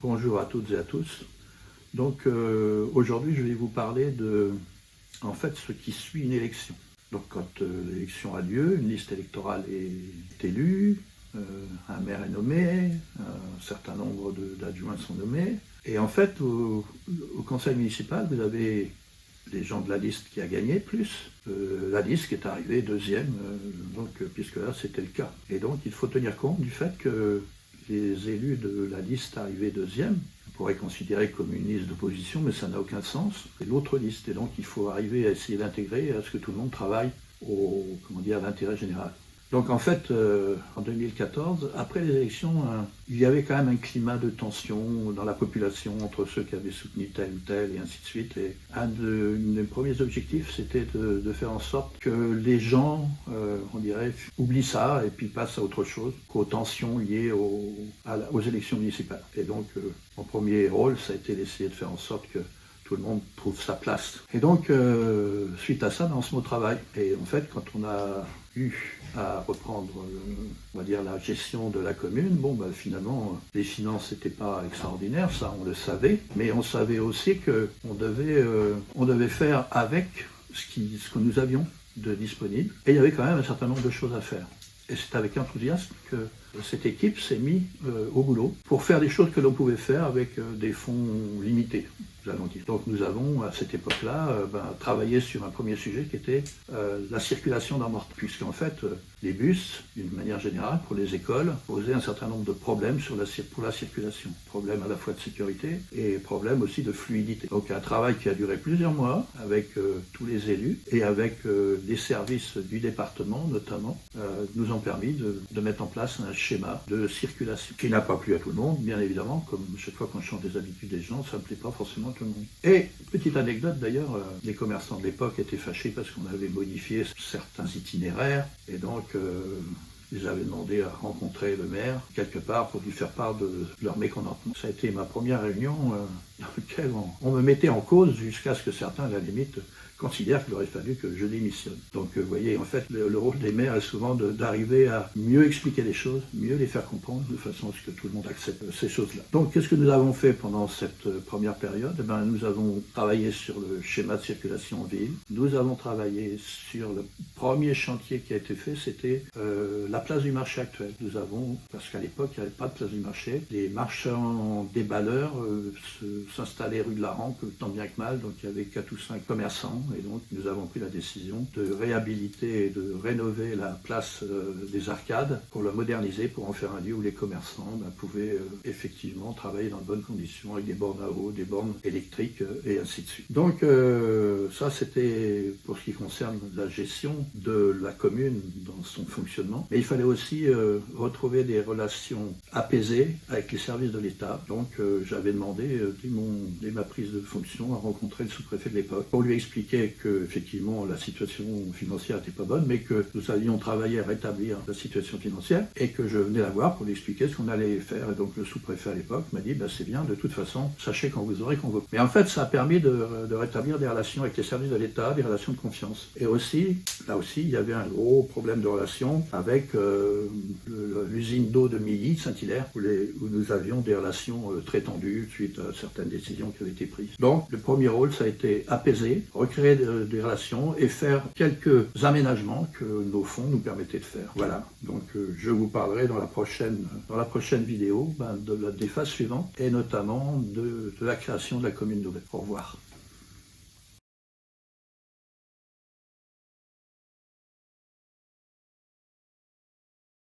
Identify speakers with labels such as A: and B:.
A: Bonjour à toutes et à tous. Donc aujourd'hui je vais vous parler de ce qui suit une élection. Donc quand l'élection a lieu, une liste électorale est élue, un maire est nommé, un certain nombre d'adjoints sont nommés. Et en fait au conseil municipal vous avez les gens de la liste qui a gagné, plus la liste qui est arrivée deuxième, puisque là c'était le cas. Et donc il faut tenir compte du fait que les élus de la liste arrivée deuxième, on pourrait considérer comme une liste d'opposition, mais ça n'a aucun sens, c'est l'autre liste. Et donc il faut arriver à essayer d'intégrer à ce que tout le monde travaille à l'intérêt général. Donc en fait, en 2014, après les élections, il y avait quand même un climat de tension dans la population entre ceux qui avaient soutenu tel ou tel et ainsi de suite. Et un des premiers objectifs, c'était de faire en sorte que les gens, oublient ça et puis passent à autre chose qu'aux tensions liées aux élections municipales. Et donc mon premier rôle, ça a été d'essayer de faire en sorte que tout le monde trouve sa place. Et donc, suite à ça, on se met au travail. Et en fait, quand on a eu à reprendre, la gestion de la commune, finalement, les finances n'étaient pas extraordinaires, ça on le savait, mais on savait aussi qu'on devait faire avec ce que nous avions de disponible. Et il y avait quand même un certain nombre de choses à faire. Et c'est avec enthousiasme que cette équipe s'est mise au boulot pour faire des choses que l'on pouvait faire avec des fonds limités, nous allons dire. Donc nous avons, à cette époque-là, travaillé sur un premier sujet qui était la circulation dans Mortagne. Puisqu'en fait, les bus, d'une manière générale, pour les écoles, posaient un certain nombre de problèmes pour la circulation. Problèmes à la fois de sécurité et problèmes aussi de fluidité. Donc un travail qui a duré plusieurs mois avec tous les élus et avec les services du département notamment, nous ont permis de mettre en place un schéma de circulation qui n'a pas plu à tout le monde, bien évidemment, comme chaque fois qu'on change des habitudes des gens, ça ne plaît pas forcément à tout le monde. Et, petite anecdote d'ailleurs, les commerçants de l'époque étaient fâchés parce qu'on avait modifié certains itinéraires, et donc ils avaient demandé à rencontrer le maire quelque part pour lui faire part de leur mécontentement. Ça a été ma première réunion dans laquelle on me mettait en cause jusqu'à ce que certains, à la limite, considèrent qu'il aurait fallu que je démissionne. Donc vous voyez, en fait, le rôle des maires est souvent d'arriver à mieux expliquer les choses, mieux les faire comprendre, de façon à ce que tout le monde accepte ces choses-là. Donc qu'est-ce que nous avons fait pendant cette première période ? Nous avons travaillé sur le schéma de circulation en ville. Nous avons travaillé sur le premier chantier qui a été fait, c'était la place du marché actuelle. Parce qu'à l'époque, il n'y avait pas de place du marché. Les marchands déballeurs s'installaient rue de la Rampe, tant bien que mal, donc il y avait 4 ou 5 commerçants. Et donc nous avons pris la décision de réhabiliter et de rénover la place des Arcades pour la moderniser, pour en faire un lieu où les commerçants pouvaient effectivement travailler dans de bonnes conditions avec des bornes à eau, des bornes électriques et ainsi de suite. Donc ça c'était pour ce qui concerne la gestion de la commune dans son fonctionnement. Mais il fallait aussi retrouver des relations apaisées avec les services de l'État. Donc j'avais demandé dès ma prise de fonction à rencontrer le sous-préfet de l'époque pour lui expliquer que effectivement la situation financière n'était pas bonne, mais que nous allions travailler à rétablir la situation financière et que je venais la voir pour lui expliquer ce qu'on allait faire. Et donc le sous-préfet à l'époque m'a dit c'est bien, de toute façon, sachez quand vous aurez convoqué. Mais en fait, ça a permis de rétablir des relations avec les services de l'État, des relations de confiance. Et aussi, là aussi, il y avait un gros problème de relations avec l'usine d'eau de Milly, Saint-Hilaire, où nous avions des relations très tendues suite à certaines décisions qui avaient été prises. Donc le premier rôle, ça a été apaiser, recréer des relations et faire quelques aménagements que nos fonds nous permettaient de faire. Voilà, donc je vous parlerai dans la prochaine vidéo des phases suivantes et notamment de la création de la commune nouvelle. Au revoir.